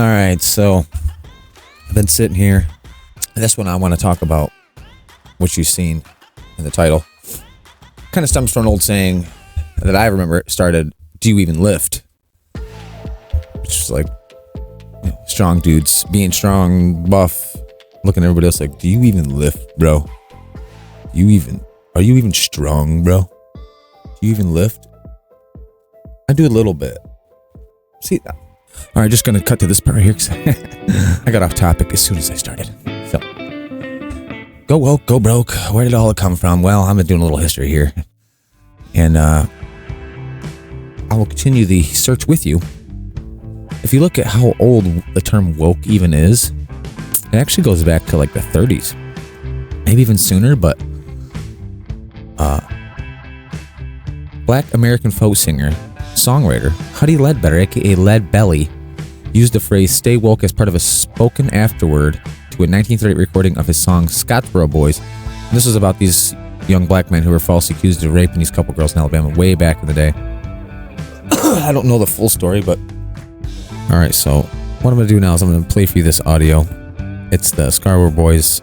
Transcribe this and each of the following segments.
right, so I've been sitting here. This one I want to talk about, what you've seen in the title. Kind of stems from an old saying that I remember started, do you even lift? Which is like, strong dudes being strong, buff, looking at everybody else like, do you even lift, bro? Are you even strong, bro? Do you even lift? I do a little bit. See, all right, just gonna cut to this part here because I got off topic as soon as I started. So, go woke, go broke. Where did all it come from? Well, I'm doing a little history here, and I will continue the search with you. If you look at how old the term woke even is, it actually goes back to like the 30s, maybe even sooner. But Black American folk singer, songwriter Huddie Ledbetter, aka Lead Belly, used the phrase "stay woke" as part of a spoken afterword to a 1938 recording of his song "Scottsboro Boys." And this was about these young black men who were falsely accused of raping these couple girls in Alabama way back in the day. I don't know the full story, but all right. So what I'm gonna do now is I'm gonna play for you this audio. It's the Scarborough Boys.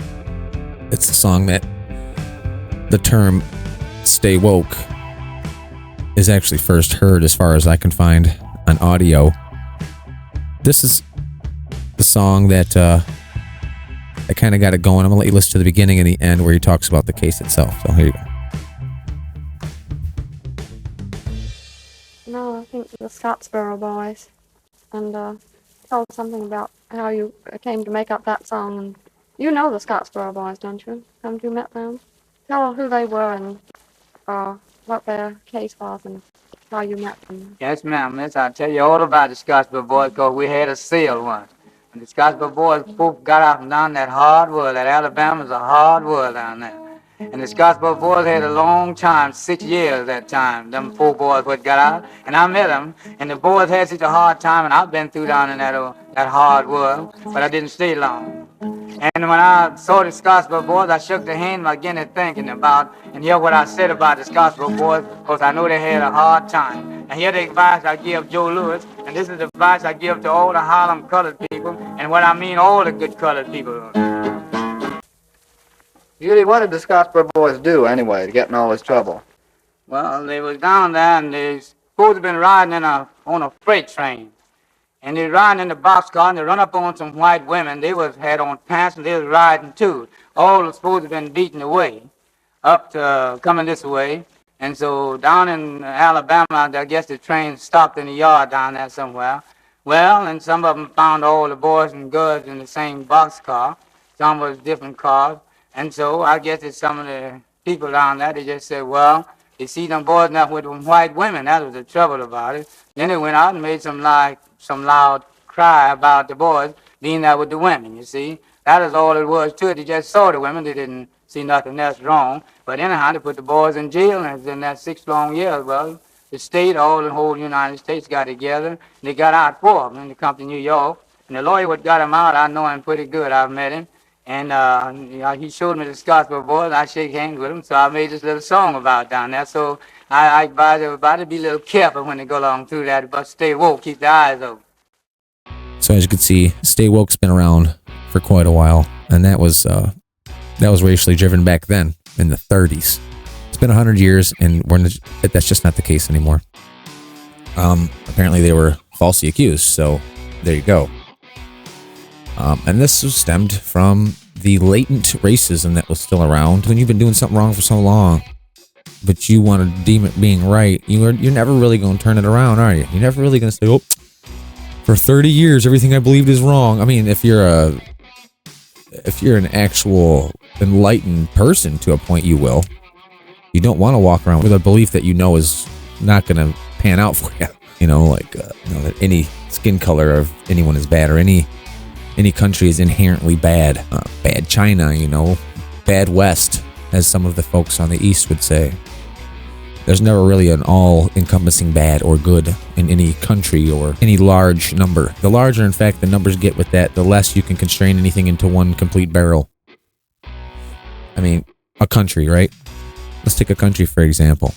It's the song that the term "stay woke" is actually first heard, as far as I can find, on audio. This is the song that I kind of got it going. I'm gonna let you listen to the beginning and the end where he talks about the case itself. So here you go. No, I think the Scottsboro Boys, and tell us something about how you came to make up that song. And you know the Scottsboro Boys, don't you? Haven't you met them? Tell who they were and what their case was and how you met them. Yes, ma'am, miss. I'll tell you all about the Scottsboro Boys because we had a sale once. And the Scottsboro Boys both got out and down that hard world. That Alabama's a hard world down there. And the Scottsboro Boys had a long time, 6 years that time, them 4 boys what got out. And I met them, and the boys had such a hard time, and I've been through down in that hard world, but I didn't stay long. And when I saw the Scottsboro Boys, I shook their hand again and thinking about, and hear what I said about the Scottsboro Boys, because I know they had a hard time. And here the advice I give Joe Lewis, and this is the advice I give to all the Harlem colored people, and what I mean all the good colored people. Judy, what did the Scottsboro Boys do anyway to get in all this trouble? Well, they was down there, and they supposed to been riding on a freight train. And they riding in the boxcar, and they run up on some white women. They had on pants, and they was riding too. All was supposed to have been beaten away, up to coming this way. And so down in Alabama, I guess the train stopped in the yard down there somewhere. Well, and some of them found all the boys and girls in the same boxcar. Some was different cars. And so I guess it's some of the people down there, they just said, well, they see them boys now with them white women. That was the trouble about it. Then they went out and made some loud cry about the boys being there with the women, you see. That is all it was to it. They just saw the women. They didn't see nothing else wrong. But anyhow, they put the boys in jail, and in that 6 long years, well, the state, all the whole United States got together, and they got out 4 of them, and they come to New York. And the lawyer what got him out, I know him pretty good. I've met him. And he showed me the Scottsboro Boys. I shake hands with him, so I made this little song about down there. So I advise everybody to be a little careful when they go along through that, but stay woke, keep their eyes open. So as you can see, Stay Woke's been around for quite a while, and that was racially driven back then in the 30s. It's been 100 years, and that's just not the case anymore. Apparently they were falsely accused, so there you go. And this was stemmed from the latent racism that was still around. When you've been doing something wrong for so long, but you want to deem it being right, you're never really going to turn it around, are you? You're never really going to say, oh, for 30 years, everything I believed is wrong. I mean, if you're an actual enlightened person to a point, you will. You don't want to walk around with a belief that you know is not going to pan out for you. That any skin color of anyone is bad, or any country is inherently bad. Bad China, bad West, as some of the folks on the East would say. There's never really an all-encompassing bad or good in any country or any large number. The larger, in fact, the numbers get with that, the less you can constrain anything into one complete barrel. I mean, a country, right? Let's take a country, for example.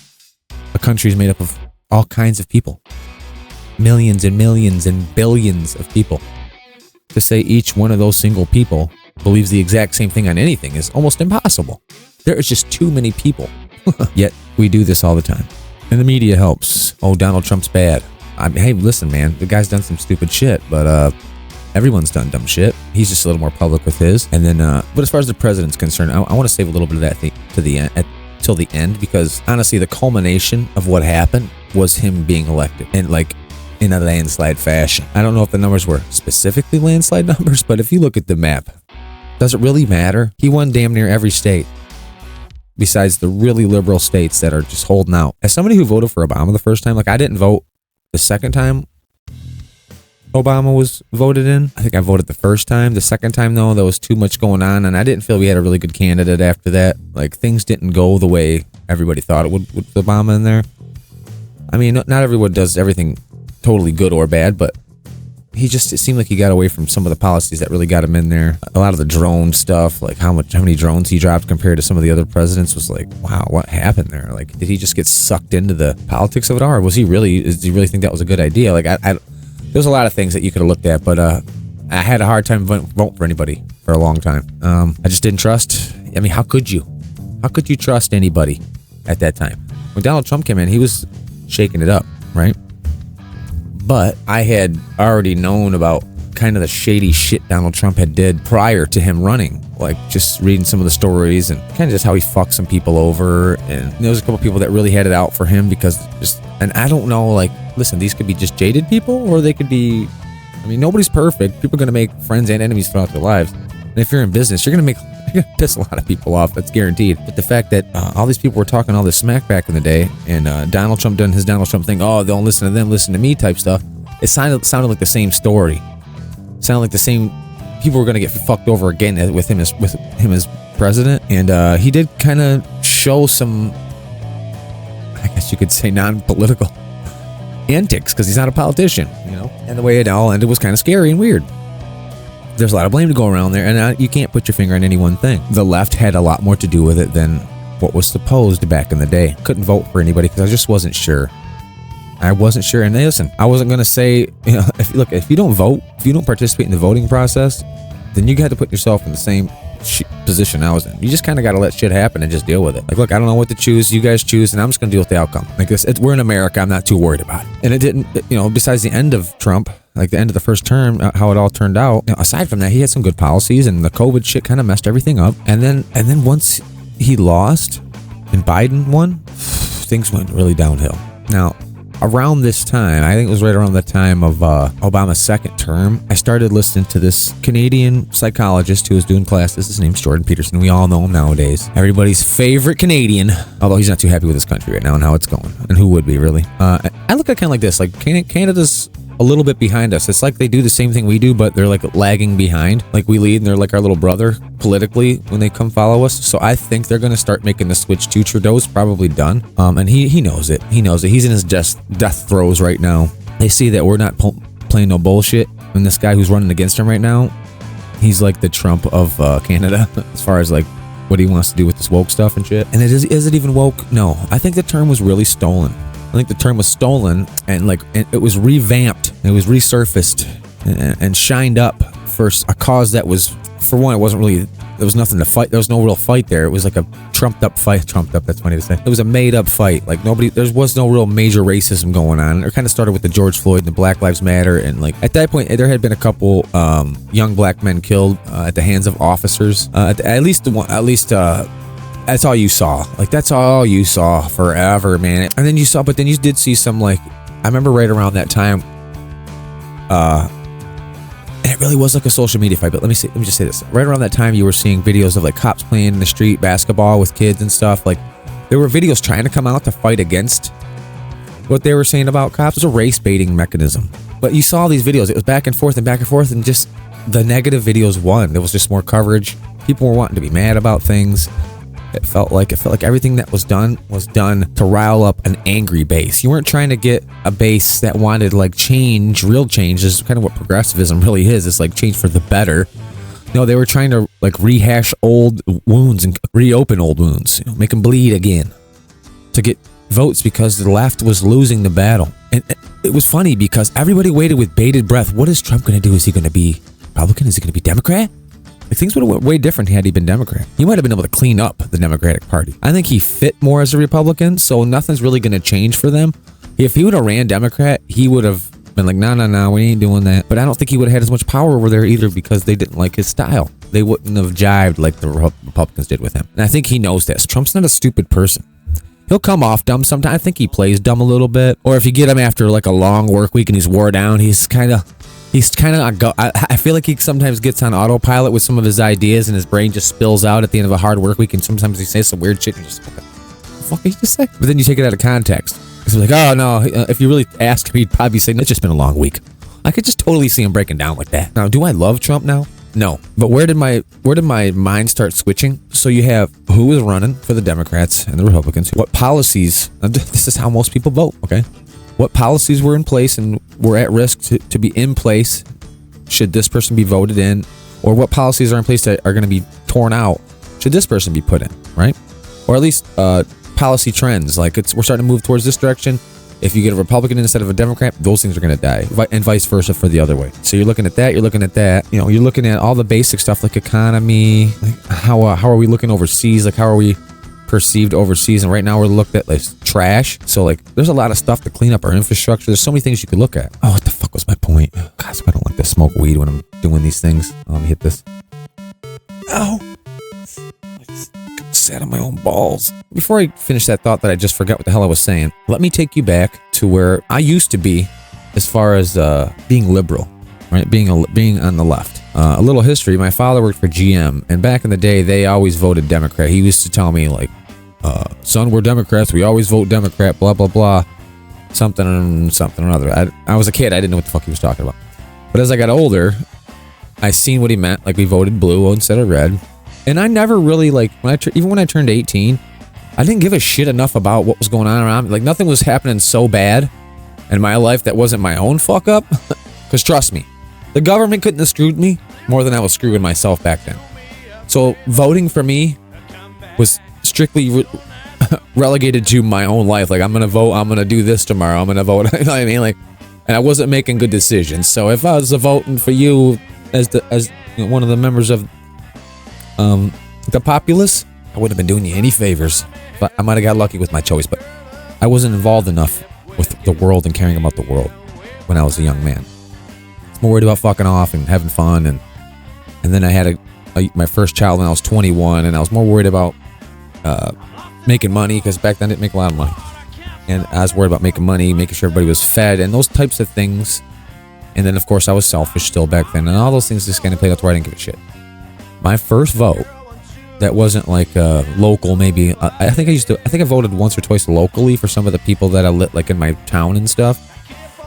A country is made up of all kinds of people. Millions and millions and billions of people. to say each one of those single people believes the exact same thing on anything is almost impossible. There is just too many people. Yet we do this all the time. And the media helps. Oh, Donald Trump's bad. I mean, hey, listen, man, the guy's done some stupid shit, but everyone's done dumb shit. He's just a little more public with his. And then, but as far as the president's concerned, I want to save a little bit of that thing to the end, till the end, because honestly, the culmination of what happened was him being elected, and like in a landslide fashion. I don't know if the numbers were specifically landslide numbers, but if you look at the map, does it really matter? He won damn near every state, besides the really liberal states that are just holding out. As somebody who voted for Obama the first time, like I didn't vote the second time Obama was voted in. I think I voted the first time. The second time, though, there was too much going on, and I didn't feel we had a really good candidate after that. Like, things didn't go the way everybody thought it would with Obama in there. I mean, not everyone does everything totally good or bad, but it seemed like he got away from some of the policies that really got him in there. A lot of the drone stuff, like how many drones he dropped compared to some of the other presidents, was like, wow, what happened there? Like, did he just get sucked into the politics of it all, or does he really think that was a good idea? Like, there's a lot of things that you could have looked at, but I had a hard time voting for anybody for a long time. I just didn't trust. I mean, how could you? How could you trust anybody at that time? When Donald Trump came in, he was shaking it up, right? But I had already known about kind of the shady shit Donald Trump had did prior to him running, like just reading some of the stories and kind of just how he fucked some people over. And there was a couple people that really had it out for him because and I don't know, like, listen, these could be just jaded people, or they could be, I mean, nobody's perfect. People are going to make friends and enemies throughout their lives. And if you're in business, you're going to piss a lot of people off. That's guaranteed. But the fact that all these people were talking all this smack back in the day, and Donald Trump done his Donald Trump thing, oh, don't listen to them, listen to me type stuff. It sounded like the same story. Sounded like the same people were going to get fucked over again with him as president. And he did kind of show some, I guess you could say, non-political antics, because he's not a politician, you know. And the way it all ended was kind of scary and weird. There's a lot of blame to go around there, and you can't put your finger on any one thing. The left had a lot more to do with it than what was supposed back in the day. Couldn't vote for anybody because I just wasn't sure. I wasn't sure. And listen, I wasn't going to say, you know, if you don't vote, if you don't participate in the voting process, then you got to put yourself in the same position I was in. You just kind of got to let shit happen and just deal with it. Like, look, I don't know what to choose. You guys choose, and I'm just going to deal with the outcome. Like this, we're in America. I'm not too worried about it. And it didn't, you know, besides the end of Trump, like the end of the first term, how it all turned out. You know, aside from that, he had some good policies, and the COVID shit kind of messed everything up. And then once he lost and Biden won, things went really downhill. Now, around this time, I think it was right around the time of Obama's second term, I started listening to this Canadian psychologist who was doing classes. His name's Jordan Peterson. We all know him nowadays. Everybody's favorite Canadian, although he's not too happy with his country right now and how it's going. And who would be, really? I look at it kind of like this. Like, Canada's a little bit behind us. It's like they do the same thing we do, but they're like lagging behind. Like, we lead and they're like our little brother politically when they come follow us. So I think they're going to start making the switch too. Trudeau's probably done. And he knows it. He knows it. He's in his death throes right now. They see that we're not playing no bullshit. And this guy who's running against him right now, he's like the Trump of Canada as far as like what he wants to do with this woke stuff and shit. And is it even woke? No. I think the term was really stolen. I think the term was stolen, and it was revamped, it was resurfaced and shined up for a cause that was, for one, it wasn't really, there was nothing to fight. There was no real fight there. It was like a trumped up fight. That's funny to say. It was a made up fight. Like, there was no real major racism going on. It kind of started with the George Floyd and the Black Lives Matter, and like at that point there had been a couple young black men killed at the hands of officers. That's all you saw. Like, that's all you saw forever, man. And then you did see some, like, I remember right around that time, and it really was like a social media fight, but let me just say this. Right around that time, you were seeing videos of like cops playing in the street basketball with kids and stuff. Like, there were videos trying to come out to fight against what they were saying about cops. It was a race baiting mechanism. But you saw these videos. It was back and forth, and just the negative videos won. There was just more coverage. People were wanting to be mad about things. It felt like everything that was done to rile up an angry base. You weren't trying to get a base that wanted like change, real change. This is kind of what progressivism really is. It's like change for the better. No, they were trying to like rehash old wounds and reopen old wounds, you know, make them bleed again to get votes because the left was losing the battle. And it was funny because everybody waited with bated breath. What is Trump going to do? Is he going to be Republican? Is he going to be Democrat? Like, things would have went way different had he been Democrat. He might have been able to clean up the Democratic Party. I think he fit more as a Republican, so nothing's really going to change for them. If he would have ran Democrat, he would have been like, no, we ain't doing that. But I don't think he would have had as much power over there either because they didn't like his style. They wouldn't have jived like the Republicans did with him. And I think he knows this. Trump's not a stupid person. He'll come off dumb sometimes. I think he plays dumb a little bit. Or if you get him after like a long work week and he's wore down, I feel like he sometimes gets on autopilot with some of his ideas and his brain just spills out at the end of a hard work week, and sometimes he says some weird shit and just, what the fuck did he just say? But then you take it out of context. It's like, oh no, if you really ask him, he'd probably say, it's just been a long week. I could just totally see him breaking down like that. Now, do I love Trump now? No. But where did my mind start switching? So you have who was running for the Democrats and the Republicans, what policies, this is how most people vote, okay? What policies were in place and were at risk to be in place should this person be voted in, or what policies are in place that are going to be torn out should this person be put in, right? Or at least policy trends, like we're starting to move towards this direction. If you get a Republican instead of a Democrat, those things are going to die, and vice versa for the other way. So you're looking at that, you're looking at all the basic stuff like economy, like how are we looking overseas, like how are we perceived overseas, and right now we're looked at like trash. So like there's a lot of stuff to clean up our infrastructure. There's so many things you could look at. Oh, what the fuck was my point? God, so I don't like to smoke weed when I'm doing these things. Let me hit this. Ow. I just sat on my own balls. Before I finish that thought that I just forgot what the hell I was saying, let me take you back to where I used to be as far as being liberal, right? Being on the left. A little history. My father worked for GM, and back in the day, they always voted Democrat. He used to tell me, like, son, we're Democrats. We always vote Democrat, blah, blah, blah. Something or other. I was a kid. I didn't know what the fuck he was talking about. But as I got older, I seen what he meant. Like, we voted blue instead of red. And I never really, like, even when I turned 18, I didn't give a shit enough about what was going on around me. Like, nothing was happening so bad in my life that wasn't my own fuck up. Because trust me, the government couldn't have screwed me more than I was screwing myself back then. So voting for me was strictly relegated to my own life. Like, I'm going to vote, I'm going to do this tomorrow, I'm going to vote. You know what I mean? Like, and I wasn't making good decisions. So if I was voting for you as one of the members of the populace, I wouldn't have been doing you any favors. But I might have got lucky with my choice, but I wasn't involved enough with the world and caring about the world when I was a young man. I was more worried about fucking off and having fun, and then I had my first child when I was 21, and I was more worried about making money, because back then I didn't make a lot of money, and I was worried about making money, making sure everybody was fed, and those types of things. And then of course I was selfish still back then, and all those things just kind of played out to where I didn't give a shit. My first vote that wasn't like local, maybe I think I voted once or twice locally for some of the people that I lit like in my town and stuff,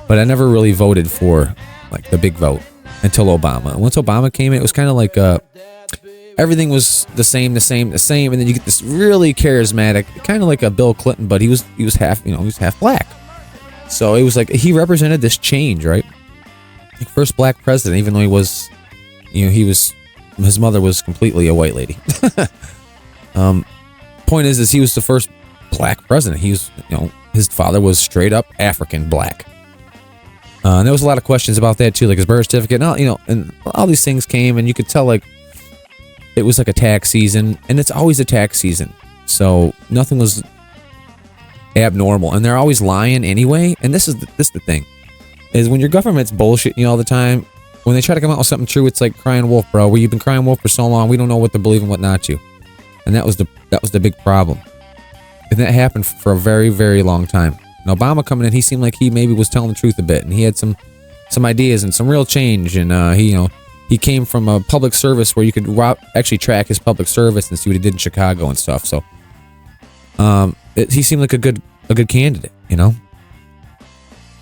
but I never really voted for like the big vote until Obama. And once Obama came in, it was kind of like everything was the same, and then you get this really charismatic, kind of like a Bill Clinton, but he was half, he was half black. So it was like he represented this change, right? Like first black president, even though he was his mother was completely a white lady. Point is he was the first black president. He was, his father was straight up African black. And there was a lot of questions about that too, like his birth certificate, and and all these things came, and you could tell like it was like a tax season, and it's always a tax season, so nothing was abnormal, and they're always lying anyway. And this is the thing, is when your government's bullshitting you all the time, when they try to come out with something true, it's like crying wolf, bro. Where you've been crying wolf for so long, we don't know what to believe and what not to, and that was the big problem, and that happened for a very, very long time. And Obama coming in, he seemed like he maybe was telling the truth a bit, and he had some ideas and some real change, and he came from a public service where you could actually track his public service and see what he did in Chicago and stuff. So he seemed like a good candidate, and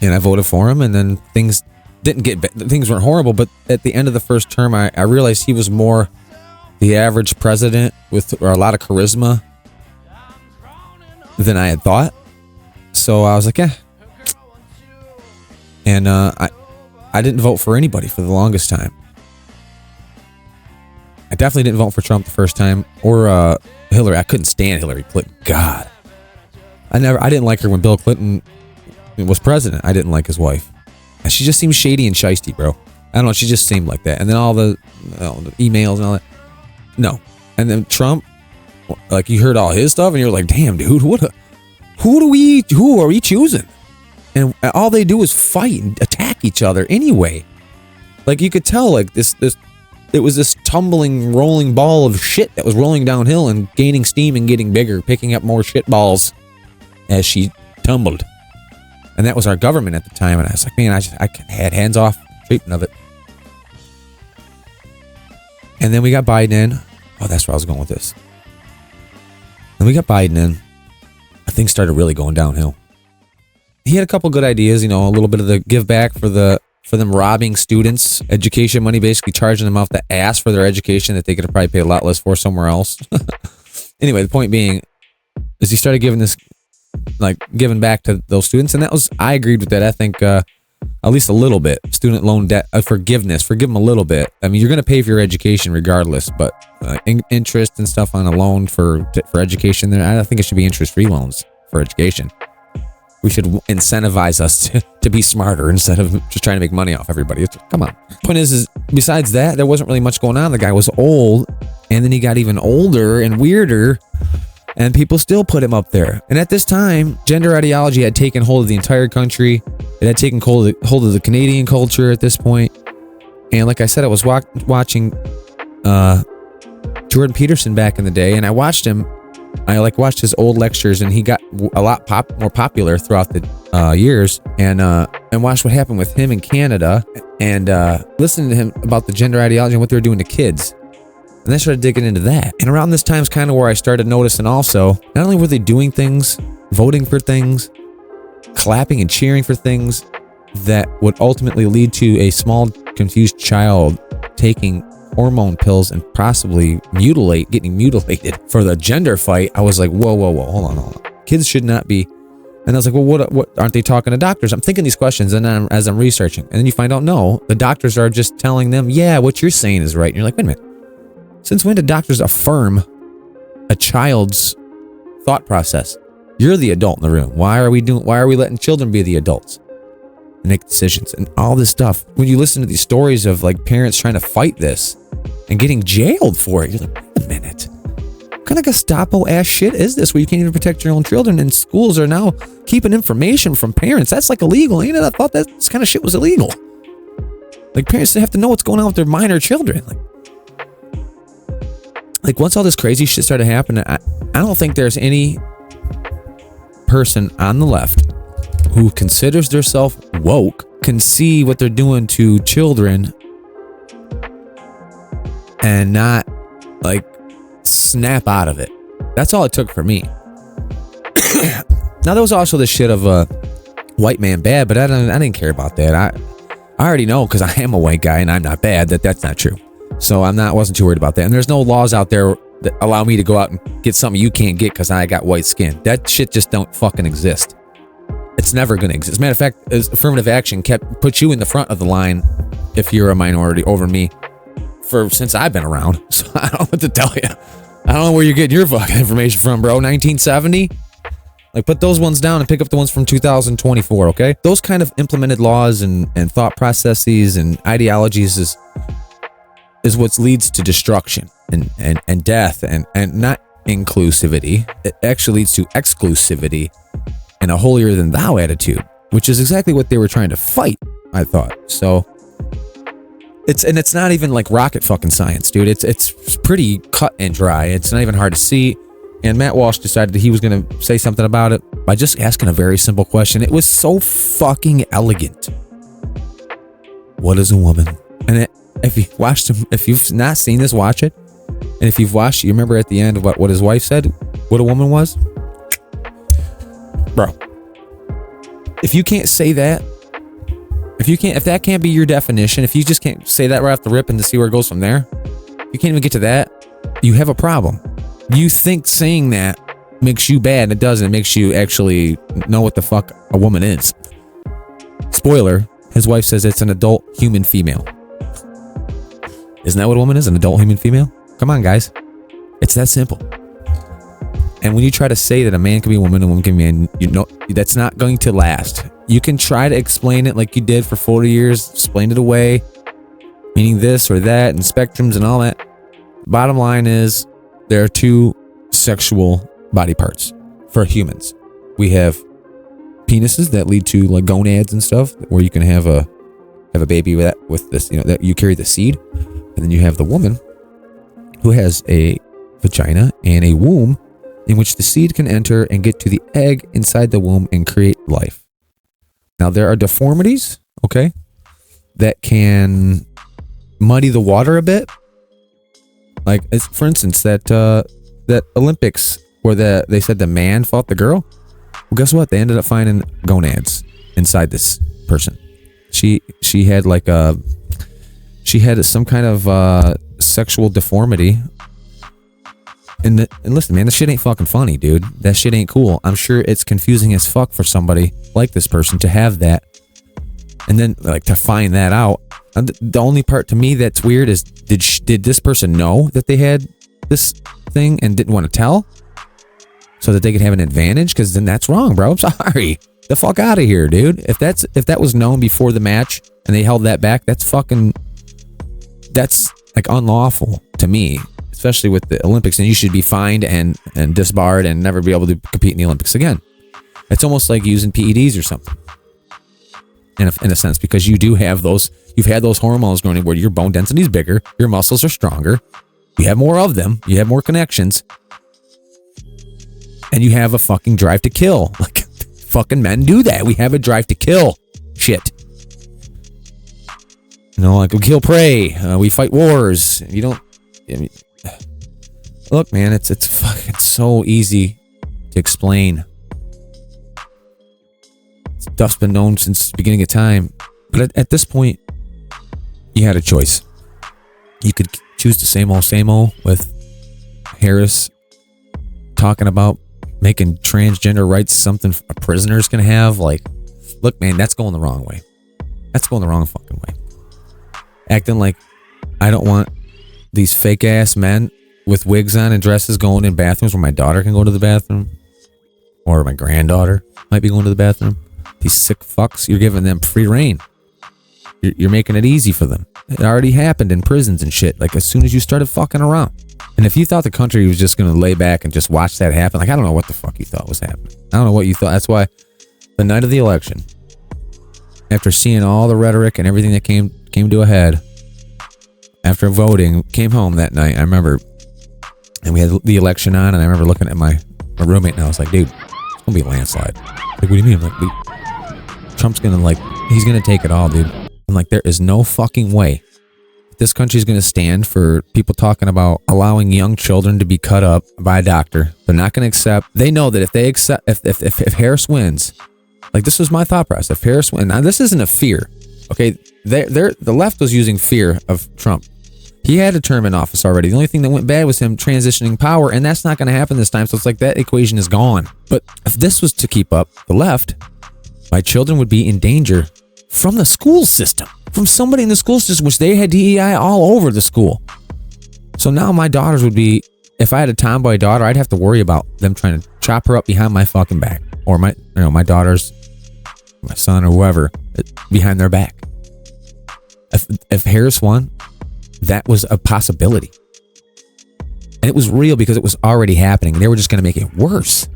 I voted for him, and then things weren't horrible, but at the end of the first term, I realized he was more the average president with a lot of charisma than I had thought. So I was like, yeah. And I didn't vote for anybody for the longest time. I definitely didn't vote for Trump the first time, or Hillary. I couldn't stand Hillary Clinton. God, I didn't like her when Bill Clinton was president. I didn't like his wife. She just seemed shady and shisty, bro. I don't know. She just seemed like that. And then all the emails and all that. No. And then Trump, like you heard all his stuff and you're like, damn, dude, who are we choosing? And all they do is fight and attack each other anyway. Like you could tell, like it was this tumbling, rolling ball of shit that was rolling downhill and gaining steam and getting bigger, picking up more shit balls as she tumbled. And that was our government at the time. And I was like, man, I had hands off treatment of it. And then we got Biden in. Oh, that's where I was going with this. Then we got Biden in. Things started really going downhill. He had a couple good ideas, you know, a little bit of the give back for them robbing students, education money, basically charging them off the ass for their education that they could have probably paid a lot less for somewhere else. Anyway, the point being is he started giving back to those students, and I agreed with that. I think at least a little bit. Student loan debt forgiveness, forgive them a little bit. I mean, you're going to pay for your education regardless, but interest and stuff on a loan for education, I think it should be interest-free loans for education. We should incentivize us to be smarter instead of just trying to make money off everybody. Come on. Point is besides that, there wasn't really much going on. The guy was old, and then he got even older and weirder, and people still put him up there. And at this time, gender ideology had taken hold of the entire country. It had taken hold of the Canadian culture at this point. And like I said, I was watching Jordan Peterson back in the day, and I watched him. I watched his old lectures, and he got a lot more popular throughout the years. And watched what happened with him in Canada, and listening to him about the gender ideology and what they were doing to kids. And I started digging into that. And around this time is kind of where I started noticing also, not only were they doing things, voting for things, clapping and cheering for things that would ultimately lead to a small, confused child taking hormone pills and possibly getting mutilated for the gender fight. I was like, whoa, hold on. Kids should not be. And I was like, well, what aren't they talking to doctors? I'm thinking these questions, and then as I'm researching, and then you find out, no, the doctors are just telling them, yeah, what you're saying is right. And you're like, wait a minute. Since when did doctors affirm a child's thought process? You're the adult in the room. Why are we letting children be the adults and make decisions and all this stuff? When you listen to these stories of like parents trying to fight this and getting jailed for it, you're like, wait a minute. What kind of Gestapo ass shit is this where you can't even protect your own children, and schools are now keeping information from parents? That's like illegal, ain't it? I thought that this kind of shit was illegal. Like parents have to know what's going on with their minor children. Like once all this crazy shit started happening, I don't think there's any person on the left who considers themselves woke can see what they're doing to children and not like snap out of it. That's all it took for me. Now there was also this shit of a white man bad, but I didn't care about that. I already know, because I am a white guy and I'm not bad, that's not true. So wasn't too worried about that. And there's no laws out there that allow me to go out and get something you can't get because I got white skin. That shit just don't fucking exist. It's never going to exist. As a matter of fact, affirmative action put you in the front of the line if you're a minority over me since I've been around. So I don't know what to tell you. I don't know where you're getting your fucking information from, bro. 1970? Like, put those ones down and pick up the ones from 2024, okay? Those kind of implemented laws and thought processes and ideologies is what leads to destruction and death and not inclusivity. It actually leads to exclusivity and a holier than thou attitude, which is exactly what they were trying to fight, I thought. So it's not even like rocket fucking science, dude. It's pretty cut and dry. It's not even hard to see. And Matt Walsh decided that he was going to say something about it by just asking a very simple question. It was so fucking elegant. What is a woman? And if you've not seen this, watch it. And if you've watched, you remember at the end of what his wife said, what a woman was? Bro, if you can't say that, if that can't be your definition, if you just can't say that right off the rip and to see where it goes from there, you can't even get to that, you have a problem. You think saying that makes you bad, and it doesn't. It makes you actually know what the fuck a woman is. Spoiler, his wife says it's an adult human female. Isn't that what a woman is? An adult human female? Come on, guys. It's that simple. And when you try to say that a man can be a woman and a woman can be a man, that's not going to last. You can try to explain it like you did for 40 years, explain it away, meaning this or that and spectrums and all that. Bottom line is there are two sexual body parts for humans. We have penises that lead to like gonads and stuff, where you can have a baby with this, that you carry the seed, and then you have the woman who has a vagina and a womb in which the seed can enter and get to the egg inside the womb and create life. Now there are deformities, okay, that can muddy the water a bit. Like, for instance, that Olympics where they said the man fought the girl. Well, guess what? They ended up finding gonads inside this person. She had some kind of sexual deformity. And listen, man, this shit ain't fucking funny, dude. That shit ain't cool. I'm sure it's confusing as fuck for somebody like this person to have that, and then like to find that out. The only part to me that's weird is did this person know that they had this thing and didn't want to tell, so that they could have an advantage? Because then that's wrong, bro. I'm sorry. The fuck out of here, dude. If that was known before the match and they held that back, that's like unlawful to me, especially with the Olympics. And you should be fined and disbarred and never be able to compete in the Olympics again. It's almost like using PEDs or something, in a sense, because you do have those. You've had those hormones going in where your bone density is bigger, your muscles are stronger, you have more of them, you have more connections, and you have a fucking drive to kill. Like, fucking men do that. We have a drive to kill shit. Like we kill prey. We fight wars. You don't. Look, man, it's fucking so easy to explain. Stuff's been known since the beginning of time. But at this point, you had a choice. You could choose the same old with Harris talking about making transgender rights something a prisoner's gonna have. Like, look, man, that's going the wrong way. That's going the wrong fucking way. Acting like I don't want these fake ass men with wigs on and dresses going in bathrooms where my daughter can go to the bathroom, or my granddaughter might be going to the bathroom. These sick fucks, you're giving them free reign. You're making it easy for them. It already happened in prisons and shit. Like, as soon as you started fucking around. And if you thought the country was just going to lay back and just watch that happen, like, I don't know what the fuck you thought was happening. I don't know what you thought. That's why the night of the election, after seeing all the rhetoric and everything that came to a head, after voting, came home that night, I remember, and we had the election on, and I remember looking at my roommate, and I was like, dude, it's going to be a landslide. Like, what do you mean? I'm like, dude, Trump's going to, he's going to take it all, dude. I'm like, there is no fucking way this country's going to stand for people talking about allowing young children to be cut up by a doctor. They're not going to accept. They know that if Harris wins, like, this was my thought process. If Harris wins, now this isn't a fear, okay? The left was using fear of Trump. He had a term in office already. The only thing that went bad was him transitioning power, and that's not going to happen this time. So it's like that equation is gone. But if this was to keep up, the left, my children would be in danger from the school system, from somebody in the school system, which they had DEI all over the school. So now my daughters would be, if I had a tomboy daughter, I'd have to worry about them trying to chop her up behind my fucking back, or my daughters, my son or whoever, behind their back. If Harris won, that was a possibility. And it was real because it was already happening. They were just going to make it worse.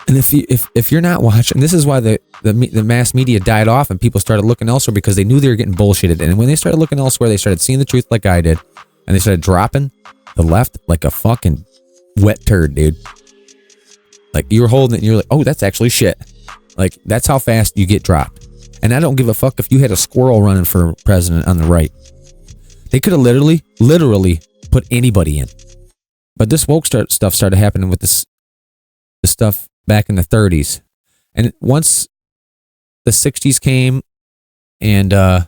And if you're not watching, this is why the mass media died off and people started looking elsewhere, because they knew they were getting bullshitted. And when they started looking elsewhere, they started seeing the truth like I did, and they started dropping the left like a fucking wet turd, dude. Like, you were holding it and you're like, oh, that's actually shit. Like, that's how fast you get dropped. And I don't give a fuck if you had a squirrel running for president on the right. They could have literally put anybody in. But this woke stuff started happening with this stuff back in the 30s. And once the 60s came, and the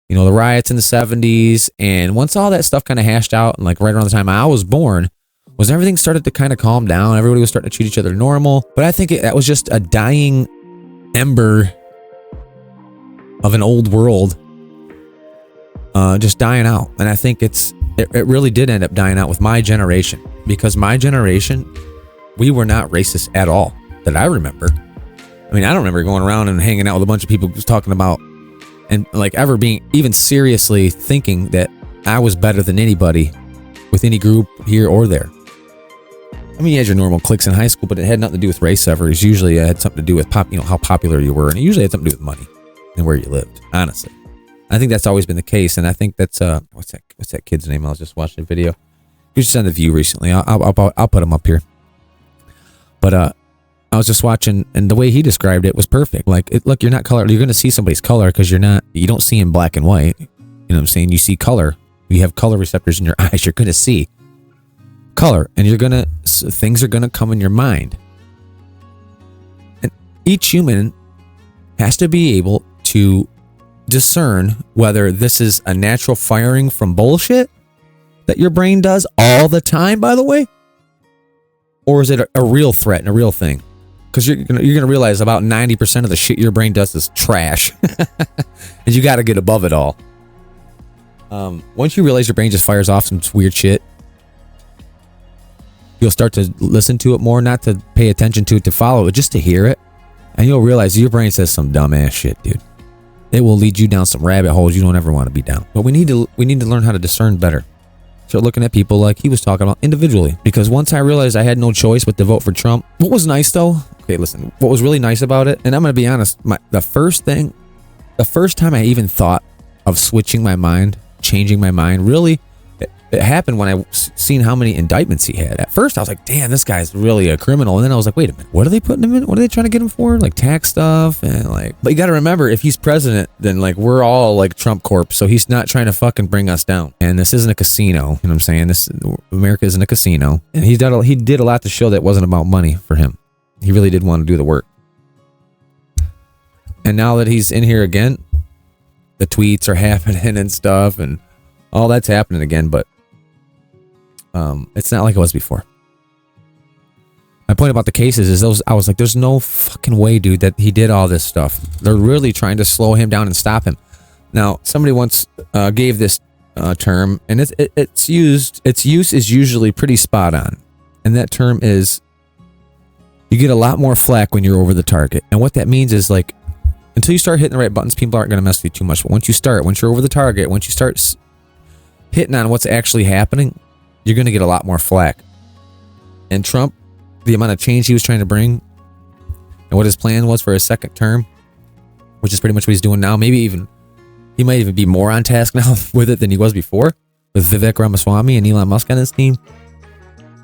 riots in the 70s, and once all that stuff kind of hashed out, and like right around the time I was born, was everything started to kind of calm down. Everybody was starting to treat each other normal. But I think that was just a dying ember of an old world just dying out. And I think it really did end up dying out with my generation, because my generation, we were not racist at all that I remember. I mean, I don't remember going around and hanging out with a bunch of people just talking about and like ever being even seriously thinking that I was better than anybody with any group here or there. I mean, you had your normal cliques in high school, but it had nothing to do with race ever. It usually had something to do with how popular you were, and it usually had something to do with money and where you lived. Honestly, I think that's always been the case, and I think that's what's that kid's name? I was just watching a video. He was just on The View recently. I'll put him up here. But I was just watching, and the way he described it was perfect. Like, look, you're not color. You're going to see somebody's color because you don't see in black and white. You know what I'm saying? You see color. You have color receptors in your eyes. You're going to see color, and things are going to come in your mind. And each human has to be able to discern whether this is a natural firing from bullshit that your brain does all the time, by the way, or is it a real threat and a real thing? Because you're gonna realize about 90% of the shit your brain does is trash, and you got to get above it all. Once you realize your brain just fires off some weird shit, you'll start to listen to it more, not to pay attention to it, to follow it, just to hear it, and you'll realize your brain says some dumbass shit, dude. It will lead you down some rabbit holes you don't ever want to be down. But we need to learn how to discern better. Start looking at people like he was talking about individually. Because once I realized I had no choice but to vote for Trump, what was nice though? Okay, listen. What was really nice about it, and I'm going to be honest, the first time I even thought of switching my mind, changing my mind, really, it happened when I seen how many indictments he had. At first, I was like, damn, this guy's really a criminal. And then I was like, wait a minute, what are they putting him in? What are they trying to get him for? Like tax stuff and like. But you got to remember, if he's president, then like we're all like Trump Corp. So he's not trying to fucking bring us down. And this isn't a casino. You know what I'm saying? America isn't a casino. And he did a lot to show that it wasn't about money for him. He really did want to do the work. And now that he's in here again, the tweets are happening and stuff, and all that's happening again. But it's not like it was before. My point about the cases is I was like, there's no fucking way, dude, that he did all this stuff. They're really trying to slow him down and stop him. Now, somebody once gave this term, and its use is usually pretty spot on. And that term is, you get a lot more flack when you're over the target. And what that means is, like, until you start hitting the right buttons, people aren't going to mess with you too much. But once you're over the target, once you start hitting on what's actually happening, you're going to get a lot more flack. And Trump, the amount of change he was trying to bring and what his plan was for his second term, which is pretty much what he's doing now. He might even be more on task now with it than he was before, with Vivek Ramaswamy and Elon Musk on his team.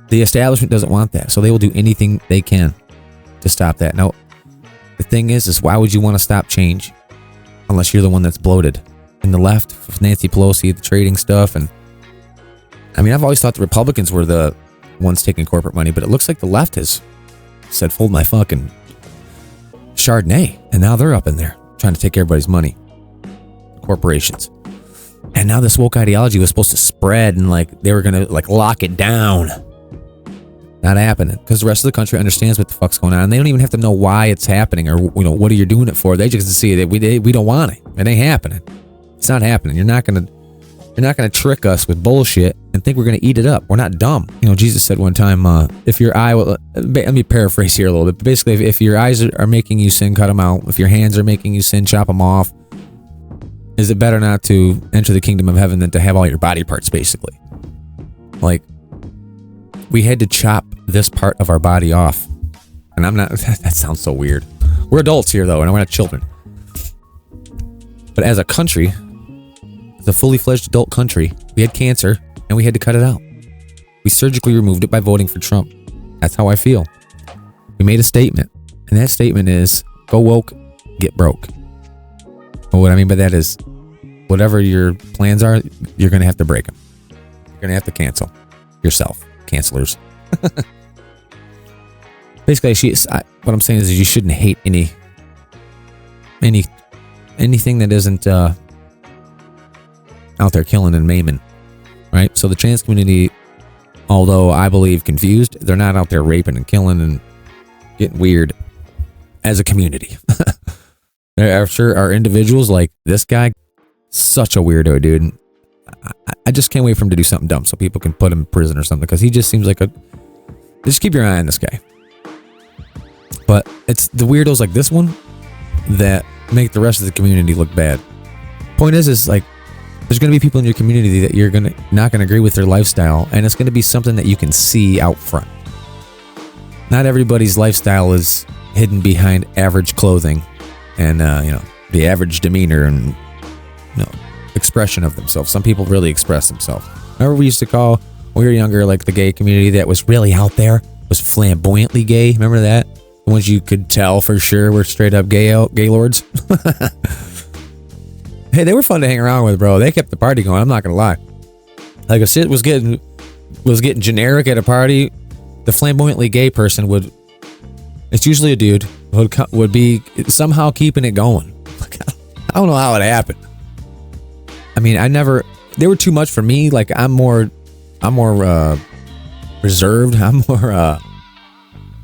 The establishment doesn't want that, so they will do anything they can to stop that. Now, the thing is why would you want to stop change unless you're the one that's bloated? And the left, with Nancy Pelosi, the trading stuff, and I mean, I've always thought the Republicans were the ones taking corporate money, but it looks like the left has said, fold my fucking Chardonnay, and now they're up in there trying to take everybody's money. Corporations. And now this woke ideology was supposed to spread, and like they were gonna like lock it down. Not happening, because the rest of the country understands what the fuck's going on, and they don't even have to know why it's happening or what are you doing it for. They just see that we don't want it. It ain't happening. It's not happening. You're not gonna trick us with bullshit and think we're gonna eat it up. We're not dumb. Jesus said one time, if your eye will, let me paraphrase here a little bit. But basically, if your eyes are making you sin, cut them out. If your hands are making you sin, chop them off. Is it better not to enter the kingdom of heaven than to have all your body parts, basically? Like, we had to chop this part of our body off. And I'm not, that sounds so weird. We're adults here though, and we're not children. But as a country, as a fully fledged adult country, we had cancer and we had to cut it out. We surgically removed it by voting for Trump. That's how I feel. We made a statement, and that statement is, go woke, get broke. Well, what I mean by that is, whatever your plans are, you're going to have to break them. You're going to have to cancel yourself. Cancelers. Basically, what I'm saying is you shouldn't hate anything that isn't out there killing and maiming, right? So the trans community, although I believe confused, they're not out there raping and killing and getting weird as a community. There sure are individuals like this guy, such a weirdo, dude. I just can't wait for him to do something dumb so people can put him in prison or something, because he just seems like just keep your eye on this guy. But it's the weirdos like this one that make the rest of the community look bad. Point is like, there's going to be people in your community that you're not going to agree with their lifestyle, and it's going to be something that you can see out front. Not everybody's lifestyle is hidden behind average clothing and the average demeanor and expression of themselves. Some people really express themselves. Remember we used to call, when we were younger, like the gay community that was really out there was flamboyantly gay. Remember that? The ones you could tell for sure were straight up gay lords. Hey, they were fun to hang around with, bro. They kept the party going. I'm not gonna lie. Like if shit was getting generic at a party, the flamboyantly gay person would. It's usually a dude would be somehow keeping it going. I don't know how it happened. I mean, they were too much for me. Like I'm more reserved. I'm more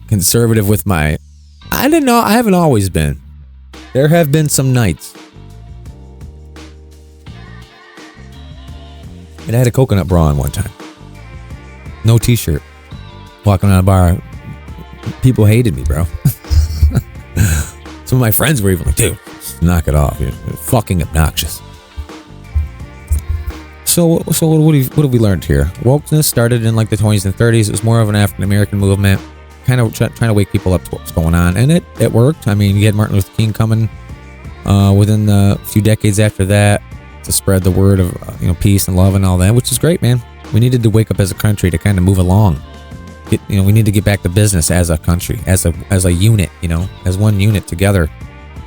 conservative with my. I didn't know. I haven't always been. There have been some nights. And I had a coconut bra on one time. No t-shirt. Walking around a bar. People hated me, bro. Some of my friends were even like, dude, knock it off. You're fucking obnoxious. So what have we learned here? Wokeness started in like the 20s and 30s. It was more of an African-American movement. Kind of trying to wake people up to what's going on. And it worked. I mean, you had Martin Luther King coming within the few decades after that to spread the word of peace and love and all that, which is great, man. We needed to wake up as a country to kind of move along. We need to get back to business as a country, as a unit, as one unit together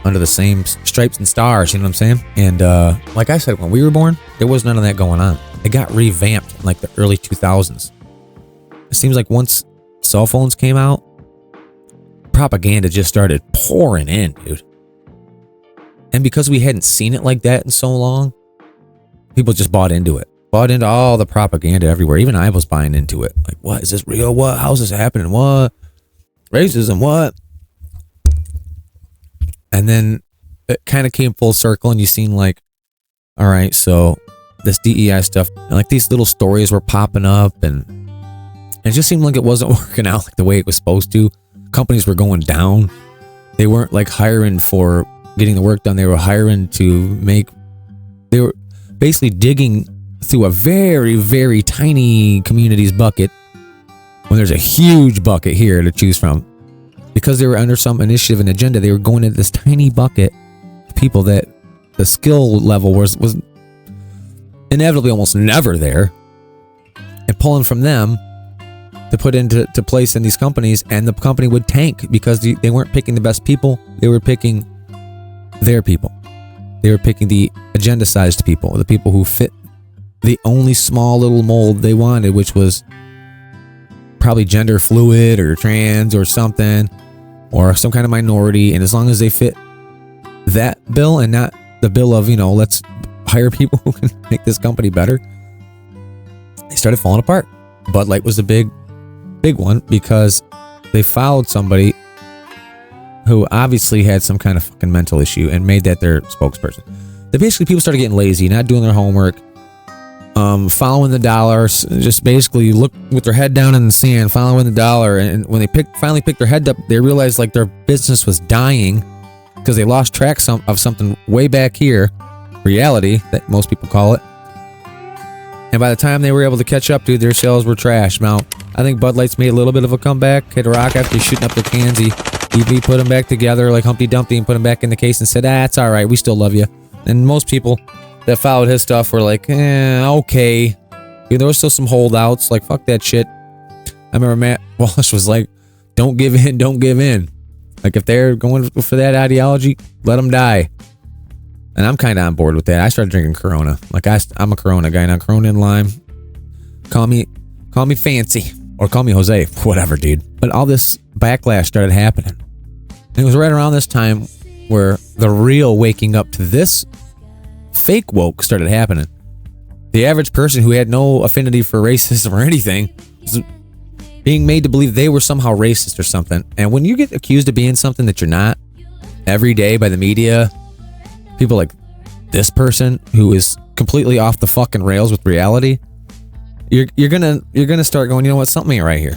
under the same stripes and stars, you know what I'm saying? And like I said, when we were born, there was none of that going on. It got revamped in like the early 2000s. It seems like once cell phones came out, propaganda just started pouring in, dude. And because we hadn't seen it like that in so long, people just bought into it. Bought into all the propaganda everywhere. Even I was buying into it. Like, what? Is this real? What? How's this happening? What? Racism? What? And then it kind of came full circle and you seen like, all right, so this DEI stuff, and like these little stories were popping up and it just seemed like it wasn't working out like the way it was supposed to. Companies were going down. They weren't like hiring for getting the work done. They were hiring they were basically digging through a very, very tiny community's bucket when there's a huge bucket here to choose from. Because they were under some initiative and agenda, they were going into this tiny bucket of people that the skill level was inevitably almost never there, and pulling from them to put into place in these companies, and the company would tank because they weren't picking the best people. They were picking their people. They were picking the agenda-sized people, the people who fit the only small little mold they wanted, which was probably gender fluid or trans or something, or some kind of minority. And as long as they fit that bill and not the bill of, let's hire people who can make this company better, they started falling apart. Bud Light was a big one because they followed somebody who obviously had some kind of fucking mental issue and made that their spokesperson. Basically, people started getting lazy, not doing their homework, following the dollars, just basically look with their head down in the sand, following the dollar. And when they finally picked their head up, they realized like their business was dying because they lost track of something way back here, reality, that most people call it. And by the time they were able to catch up, dude, their sales were trash. Now, I think Bud Light's made a little bit of a comeback. Kid Rock, after shooting up their cans, he put them back together like Humpty Dumpty and put them back in the case and said, it's all right, we still love you. And most people that followed his stuff were like, okay. There was still some holdouts, like, fuck that shit. I remember Matt Walsh was like, don't give in. Like, if they're going for that ideology, let them die. And I'm kind of on board with that. I started drinking Corona. Like, I'm a Corona guy now. Corona and lime. Call me fancy. Or call me Jose. Whatever, dude. But all this backlash started happening. And it was right around this time where the real waking up to this fake woke started happening. The average person who had no affinity for racism or anything was being made to believe they were somehow racist or something. And when you get accused of being something that you're not every day by the media, people like this person who is completely off the fucking rails with reality, you're gonna start going, you know what, something ain't right here.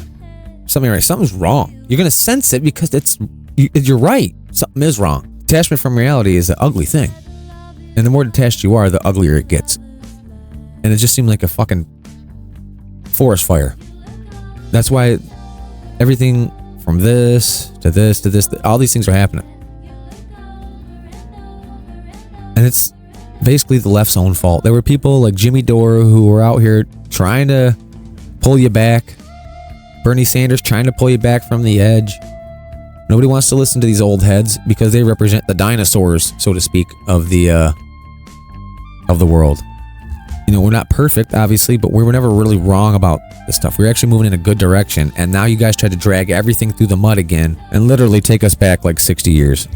Something's wrong. You're gonna sense it because you're right. Something is wrong. Detachment from reality is an ugly thing. And the more detached you are, the uglier it gets. And it just seemed like a fucking forest fire. That's why everything from this to this to this, all these things are happening. And it's basically the left's own fault. There were people like Jimmy Dore who were out here trying to pull you back. Bernie Sanders trying to pull you back from the edge. Nobody wants to listen to these old heads because they represent the dinosaurs, so to speak, of the world. You know, we're not perfect, obviously, but we were never really wrong about this stuff. We were actually moving in a good direction, and now you guys try to drag everything through the mud again and literally take us back like 60 years.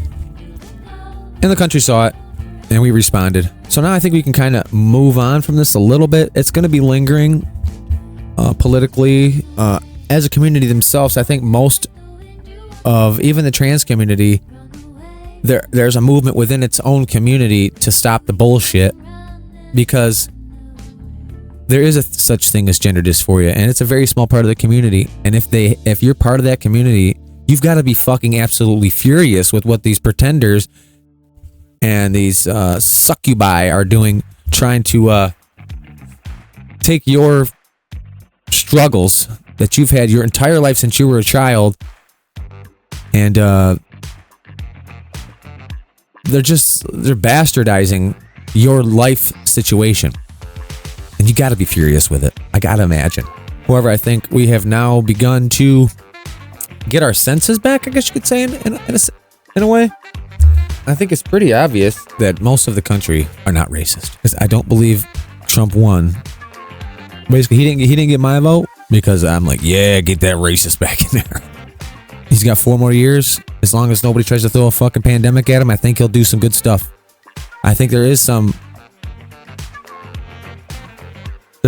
And the country saw it, and we responded. So now I think we can kind of move on from this a little bit. It's going to be lingering politically. As a community themselves, I think most of even the trans community, there's a movement within its own community to stop the bullshit, because there is a such thing as gender dysphoria, and it's a very small part of the community. And if you're part of that community, you've got to be fucking absolutely furious with what these pretenders and these succubi are doing, trying to take your struggles that you've had your entire life since you were a child, and they're bastardizing your life situation. And you got to be furious with it. I got to imagine. However, I think we have now begun to get our senses back, I guess you could say, in a way. I think it's pretty obvious that most of the country are not racist, because I don't believe Trump won. Basically, he didn't get my vote because I'm like, yeah, get that racist back in there. He's got 4 more years. As long as nobody tries to throw a fucking pandemic at him, I think he'll do some good stuff. I think there's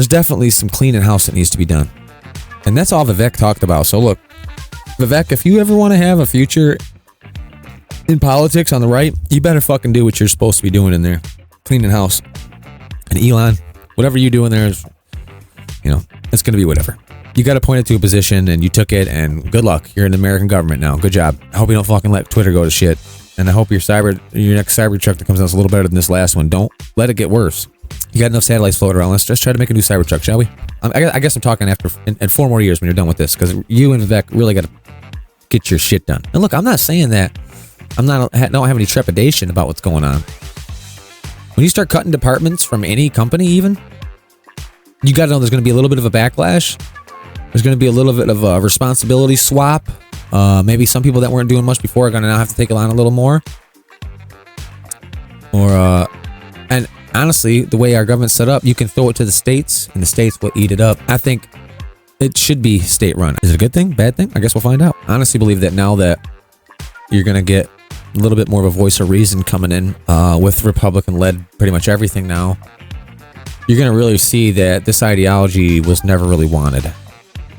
definitely some cleaning house that needs to be done. And that's all Vivek talked about. So look, Vivek, if you ever want to have a future in politics on the right, you better fucking do what you're supposed to be doing in there. Cleaning house. And Elon, whatever you do in there is, you know, it's going to be whatever. You got appointed to a position and you took it, and good luck. You're in the American government now. Good job. I hope you don't fucking let Twitter go to shit. And I hope your next Cybertruck that comes out is a little better than this last one. Don't let it get worse. You got enough satellites floating around. Let's just try to make a new Cybertruck, shall we? I guess I'm talking after in 4 more years when you're done with this, because you and Vivek really got to get your shit done. And look, I'm not saying that I don't have any trepidation about what's going on. When you start cutting departments from any company, even, you got to know there's going to be a little bit of a backlash. There's going to be a little bit of a responsibility swap. Maybe some people that weren't doing much before are going to now have to take on a little more. And honestly, the way our government's set up, you can throw it to the states, and the states will eat it up. I think it should be state-run. Is it a good thing? Bad thing? I guess we'll find out. I honestly believe that now that you're going to get a little bit more of a voice of reason coming in with Republican-led pretty much everything now, you're going to really see that this ideology was never really wanted.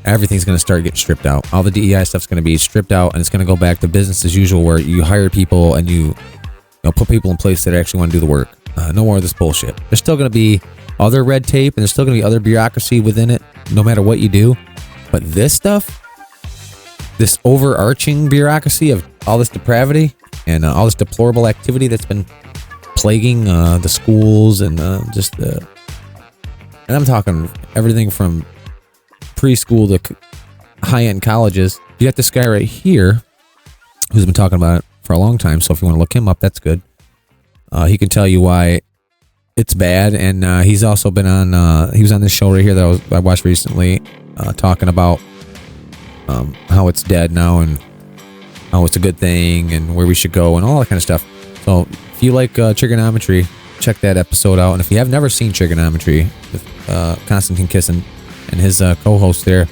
Everything's going to start getting stripped out. All the DEI stuff's going to be stripped out, and it's going to go back to business as usual, where you hire people and you put people in place that actually want to do the work. No more of this bullshit. There's still going to be other red tape, and there's still going to be other bureaucracy within it, no matter what you do. But this stuff, this overarching bureaucracy of all this depravity and all this deplorable activity that's been plaguing the schools and and I'm talking everything from preschool to high-end colleges. You got this guy right here who's been talking about it for a long time, so if you want to look him up, that's good. He can tell you why it's bad, and he's also been on he was on this show right here that I watched recently, talking about how it's dead now and how it's a good thing and where we should go and all that kind of stuff. So if you like trigonometry, check that episode out. And if you have never seen trigonometry with Konstantin Kisin and his co-host there,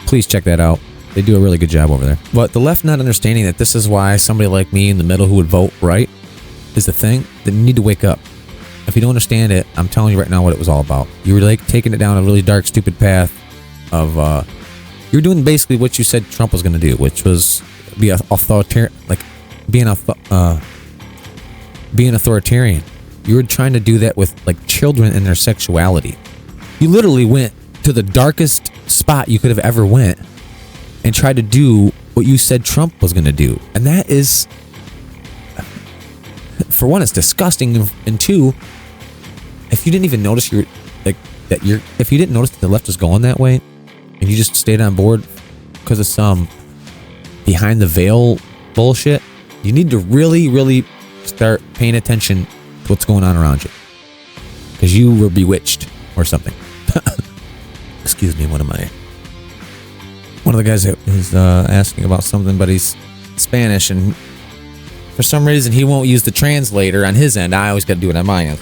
please check that out. They do a really good job over there. But the left not understanding that this is why somebody like me in the middle who would vote right is the thing, that you need to wake up. If you don't understand it, I'm telling you right now what it was all about. You were like taking it down a really dark, stupid path of you're doing basically what you said Trump was going to do, which was be authoritarian, like being authoritarian. You were trying to do that with like children and their sexuality. You literally went to the darkest spot you could have ever went and tried to do what you said Trump was going to do. And that is For one, it's disgusting, and two, if you didn't even notice if you didn't notice that the left was going that way, and you just stayed on board because of some behind the veil bullshit, you need to really, really start paying attention to what's going on around you, because you were bewitched or something. Excuse me, one of the guys that was asking about something, but he's Spanish, and for some reason he won't use the translator on his end. I always got to do it on my end.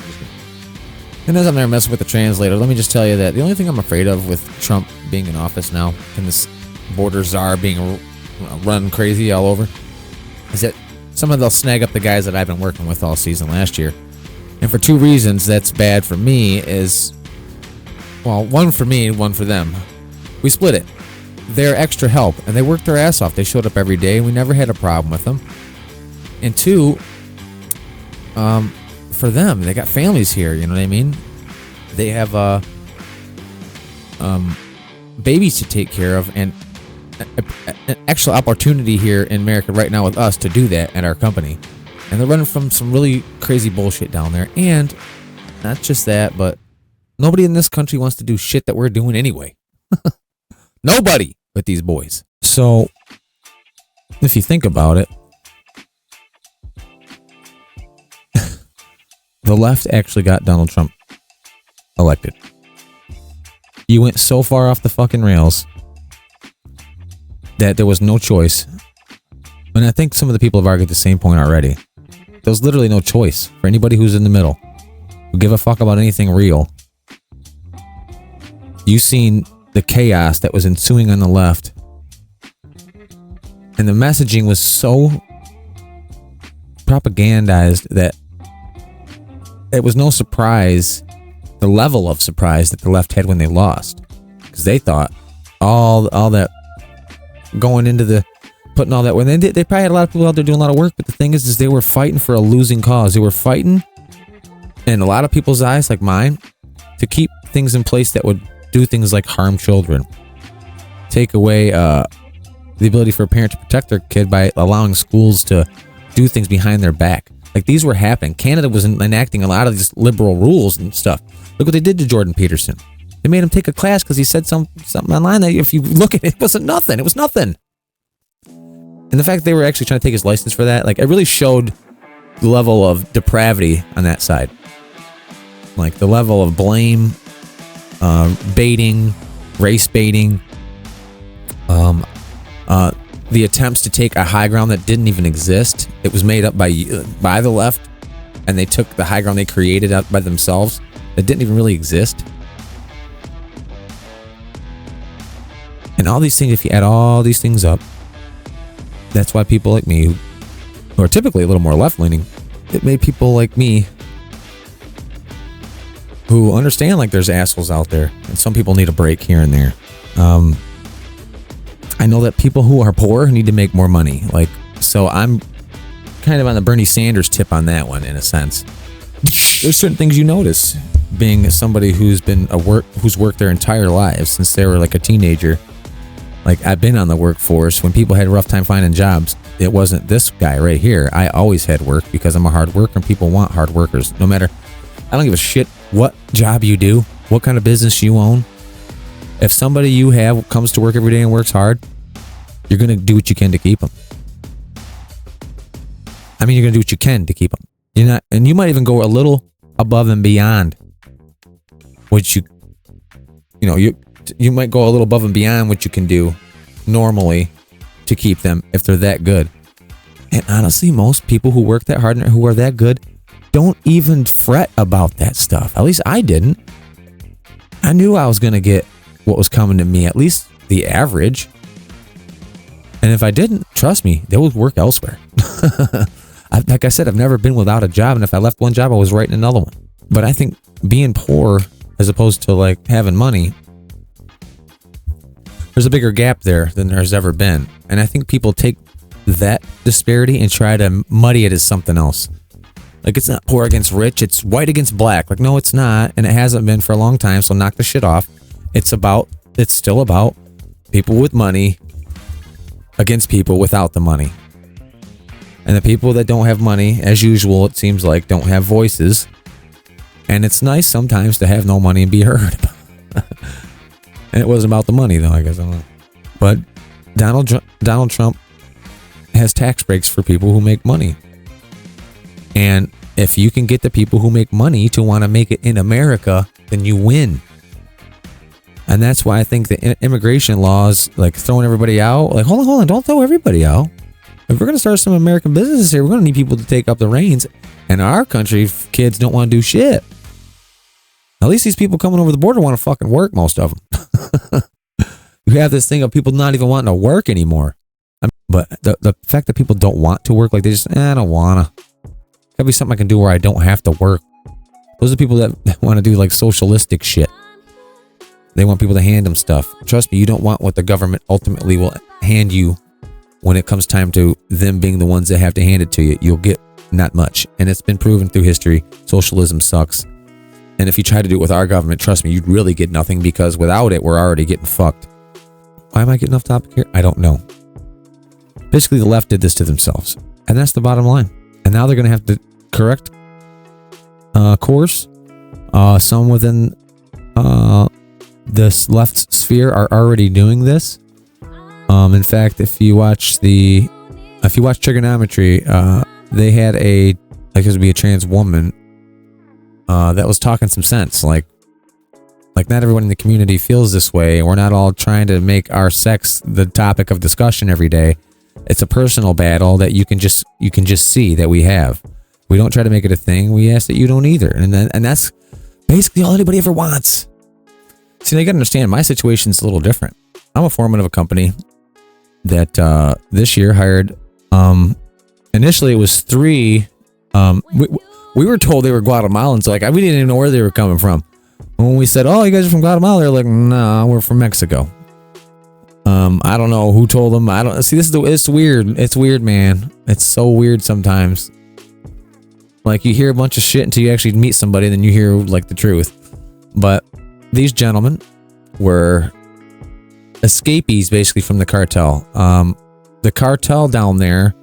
And as I'm there messing with the translator, let me just tell you that the only thing I'm afraid of with Trump being in office now, and this border czar being run crazy all over, is that some of they'll snag up the guys that I've been working with all season last year. And for two reasons that's bad for me is, well, one for me and one for them. We split it. They're extra help, and they worked their ass off. They showed up every day, and we never had a problem with them. And two, for them, they got families here, you know what I mean? They have babies to take care of, and an actual opportunity here in America right now with us to do that at our company. And they're running from some really crazy bullshit down there. And not just that, but nobody in this country wants to do shit that we're doing anyway. Nobody but these boys. So if you think about it, the left actually got Donald Trump elected. You went so far off the fucking rails that there was no choice. And I think some of the people have argued the same point already. There's literally no choice for anybody who's in the middle, who give a fuck about anything real. You've seen the chaos that was ensuing on the left. And the messaging was so propagandized that it was no surprise, the level of surprise that the left had when they lost. Because they thought all that going into the putting all that when they probably had a lot of people out there doing a lot of work, but the thing is they were fighting for a losing cause. They were fighting, in a lot of people's eyes, like mine, to keep things in place that would do things like harm children, take away the ability for a parent to protect their kid by allowing schools to do things behind their back. Like, these were happening. Canada was enacting a lot of these liberal rules and stuff. Look what they did to Jordan Peterson. They made him take a class because he said something online that, if you look at it, it wasn't nothing. It was nothing. And the fact that they were actually trying to take his license for that, like, it really showed the level of depravity on that side. Like, the level of blame, baiting, race baiting, the attempts to take a high ground that didn't even exist. It was made up by the left, and they took the high ground they created out by themselves that didn't even really exist. And all these things, if you add all these things up, that's why people like me, who are typically a little more left-leaning, it made people like me who understand, like, there's assholes out there, and some people need a break here and there. I know that people who are poor need to make more money. Like, so I'm kind of on the Bernie Sanders tip on that one, in a sense. There's certain things you notice being somebody who's worked their entire lives since they were like a teenager. Like, I've been on the workforce when people had a rough time finding jobs. It wasn't this guy right here. I always had work because I'm a hard worker, and people want hard workers. No matter, I don't give a shit what job you do, what kind of business you own. If somebody you have comes to work every day and works hard, you're going to do what you can to keep them. I mean, you're going to do what you can to keep them. You're not, and you might even go a little above and beyond what you might go a little above and beyond what you can do normally to keep them if they're that good. And honestly, most people who work that hard and who are that good don't even fret about that stuff. At least I didn't. I knew I was going to get what was coming to me, at least the average. And if I didn't, trust me, they would work elsewhere. Like I said, I've never been without a job, and if I left one job, I was right in another one. But I think being poor, as opposed to like having money, there's a bigger gap there than there's ever been. And I think people take that disparity and try to muddy it as something else. Like, it's not poor against rich, it's white against black. Like, no, it's not, and it hasn't been for a long time, so knock the shit off. It's still about people with money against people without the money. And the people that don't have money, as usual, it seems like, don't have voices. And it's nice sometimes to have no money and be heard. And it wasn't about the money, though, I guess. I don't know. But Donald Trump has tax breaks for people who make money. And if you can get the people who make money to want to make it in America, then you win. And that's why I think the immigration laws, like throwing everybody out, like, hold on, don't throw everybody out. If we're going to start some American businesses here, we're going to need people to take up the reins. And our country, kids don't want to do shit. At least these people coming over the border want to fucking work, most of them. You have this thing of people not even wanting to work anymore. But the fact that people don't want to work, like they just, I don't want to. Gotta be something I can do where I don't have to work. Those are people that want to do like socialistic shit. They want people to hand them stuff. Trust me, you don't want what the government ultimately will hand you when it comes time to them being the ones that have to hand it to you. You'll get not much. And it's been proven through history, socialism sucks. And if you try to do it with our government, trust me, you'd really get nothing, because without it, we're already getting fucked. Why am I getting off topic here? I don't know. Basically, the left did this to themselves. And that's the bottom line. And now they're going to have to correct course. Some within this left sphere are already doing this. In fact, if you watch Trigonometry, they had it would be a trans woman that was talking some sense. Like not everyone in the community feels this way. We're not all trying to make our sex the topic of discussion every day. It's a personal battle that you can just see that we have. We don't try to make it a thing. We ask that you don't either. And that's basically all anybody ever wants. See, now you gotta understand, my situation's a little different. I'm a foreman of a company that this year hired, initially it was 3. We were told they were Guatemalans, so we didn't even know where they were coming from. When we said, "Oh, you guys are from Guatemala," they're like, "No, we're from Mexico." I don't know who told them. I don't see. It's weird. It's weird, man. It's so weird sometimes. Like, you hear a bunch of shit until you actually meet somebody, and then you hear like the truth. But these gentlemen were escapees, basically, from the cartel. The cartel down there,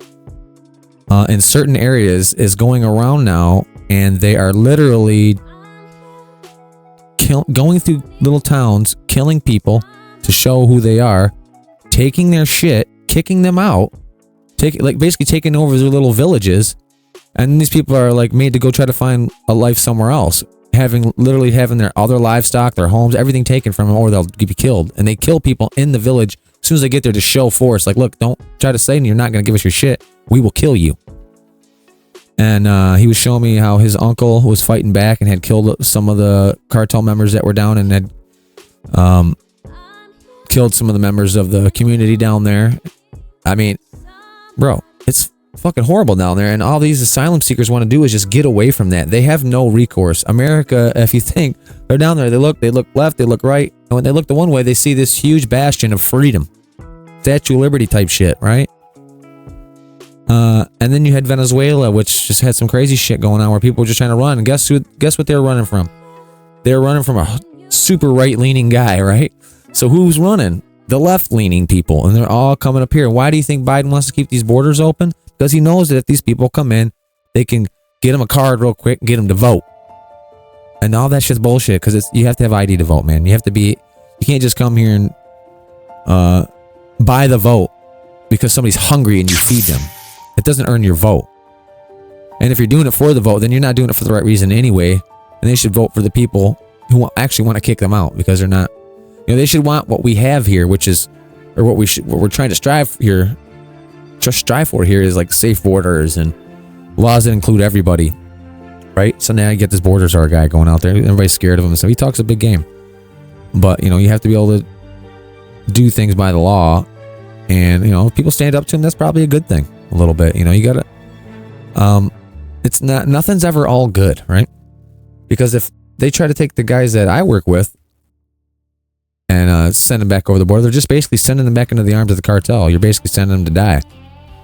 in certain areas, is going around now, and they are literally going through little towns, killing people to show who they are, taking their shit, kicking them out, basically taking over their little villages, and these people are made to go try to find a life somewhere else, having their other livestock, their homes, everything taken from them, or they'll be killed. And they kill people in the village as soon as they get there to show force. Like, look, don't try to say you're not going to give us your shit. We will kill you. And he was showing me how his uncle was fighting back and had killed some of the cartel members that were down, and had killed some of the members of the community down there. I mean, bro, it's fucking horrible down there. And all these asylum seekers want to do is just get away from that. They have no recourse. America, if you think, they're down there. They look left, they look right. And when they look the one way, they see this huge bastion of freedom. Statue of Liberty type shit, right? And then you had Venezuela, which just had some crazy shit going on where people were just trying to run. And guess what they were running from? They were running from a super right-leaning guy, right? So who's running? The left-leaning people. And they're all coming up here. Why do you think Biden wants to keep these borders open? Because he knows that if these people come in, they can get them a card real quick and get them to vote. And all that shit's bullshit, because you have to have ID to vote, man. You can't just come here and buy the vote because somebody's hungry and you feed them. It doesn't earn your vote. And if you're doing it for the vote, then you're not doing it for the right reason anyway. And they should vote for the people who actually want to kick them out, because they're not. They should want what we have here, what we're trying to strive for here is like safe borders and laws that include everybody, right? So now you get this border czar guy going out there. Everybody's scared of him, so he talks a big game. But you have to be able to do things by the law, and if people stand up to him, that's probably a good thing. A little bit, you gotta. It's not. Nothing's ever all good, right? Because if they try to take the guys that I work with and send them back over the border, they're just basically sending them back into the arms of the cartel. You're basically sending them to die.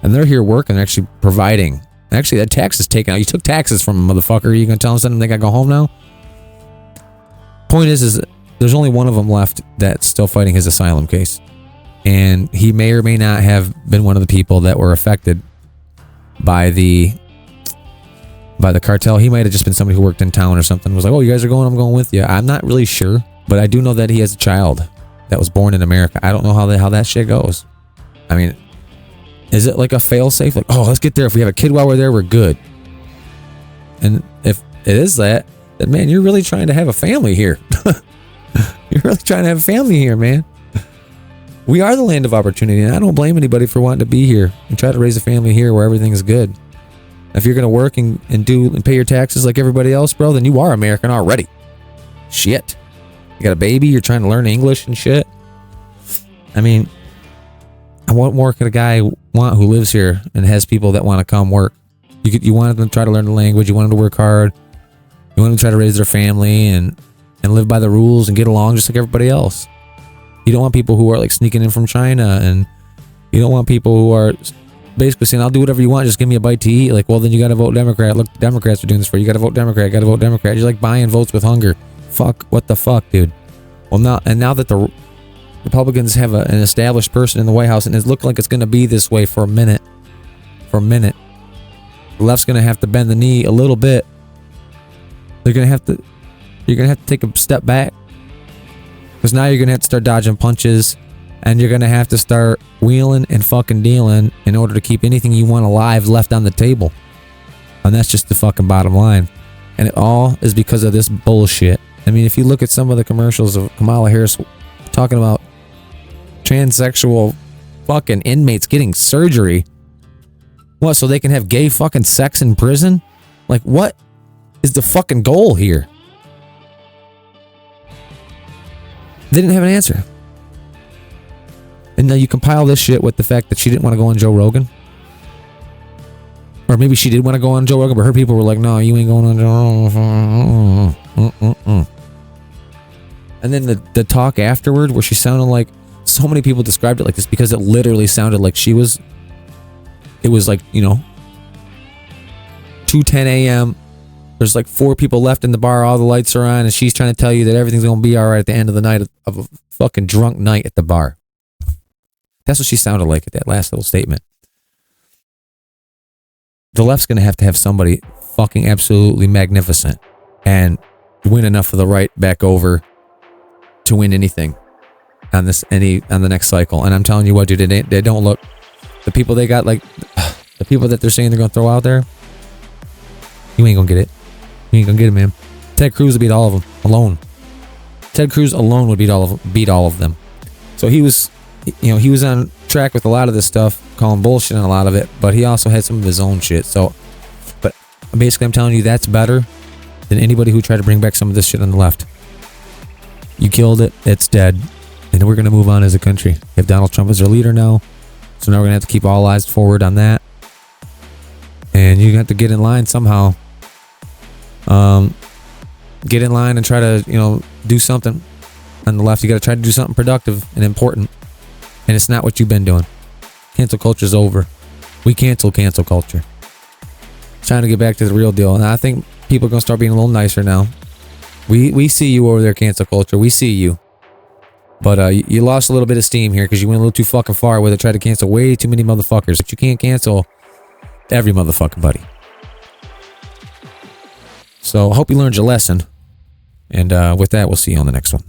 And they're here working, actually providing. Actually, that tax is taken out. You took taxes from a motherfucker. Are you going to tell them something they got to go home now? Point is there's only one of them left that's still fighting his asylum case. And he may or may not have been one of the people that were affected by the cartel. He might have just been somebody who worked in town or something. Was like, oh, you guys are going, I'm going with you. I'm not really sure, but I do know that he has a child that was born in America. I don't know how that shit goes. I mean, is it like a fail-safe? Like, oh, let's get there. If we have a kid while we're there, we're good. And if it is that, then man, you're really trying to have a family here. You're really trying to have a family here, man. We are the land of opportunity, and I don't blame anybody for wanting to be here and try to raise a family here where everything is good. If you're going to work and pay your taxes like everybody else, bro, then you are American already. Shit. You got a baby, you're trying to learn English and shit. I mean, what more could a guy want who lives here and has people that want to come work? You want them to try to learn the language, you want them to work hard, you want them to try to raise their family and live by the rules and get along just like everybody else. You don't want people who are like sneaking in from China, and you don't want people who are basically saying, I'll do whatever you want, just give me a bite to eat. Like, well, then you got to vote Democrat. Look, the Democrats are doing this for you. You got to vote Democrat. Got to vote Democrat. You're like buying votes with hunger. Fuck. What the fuck, dude? Well, now that the Republicans have an established person in the White House, and it's looking like it's going to be this way for a minute. The left's going to have to bend the knee a little bit. You're going to have to take a step back. Because now you're going to have to start dodging punches, and you're going to have to start wheeling and fucking dealing in order to keep anything you want alive left on the table. And that's just the fucking bottom line. And it all is because of this bullshit. I mean, if you look at some of the commercials of Kamala Harris talking about transsexual fucking inmates getting surgery, what, so they can have gay fucking sex in prison? Like, what is the fucking goal here? They didn't have an answer. And now you compile this shit with the fact that she didn't want to go on Joe Rogan. Or maybe she did want to go on Joe Rogan, but her people were like, no, you ain't going on Joe Rogan. And then the talk afterward where she sounded like, so many people described it like this because it literally sounded like it was like, 2:10 a.m. There's like 4 people left in the bar, all the lights are on, and she's trying to tell you that everything's going to be all right at the end of the night of a fucking drunk night at the bar. That's what she sounded like at that last little statement. The left's going to have somebody fucking absolutely magnificent and win enough of the right back over to win anything on the next cycle. And I'm telling you what, dude, they don't look, the people they got, like the people that they're saying they're going to throw out there, you ain't going to get it. You ain't gonna get it, man. Ted Cruz would beat all of them alone. Ted Cruz alone would beat all of them. So he was on track with a lot of this stuff, calling bullshit on a lot of it, but he also had some of his own shit. So, but basically, I'm telling you, that's better than anybody who tried to bring back some of this shit on the left. You killed it. It's dead, and we're gonna move on as a country. You have Donald Trump as our leader now, so now we're gonna have to keep all eyes forward on that, and you have to get in line somehow. Get in line and try to, do something on the left. You got to try to do something productive and important. And it's not what you've been doing. Cancel culture's over. We cancel culture. Trying to get back to the real deal. And I think people are going to start being a little nicer now. We see you over there, cancel culture. We see you. But you lost a little bit of steam here because you went a little too fucking far with it. Tried to cancel way too many motherfuckers. But you can't cancel every motherfucking buddy. So I hope you learned your lesson. And with that, we'll see you on the next one.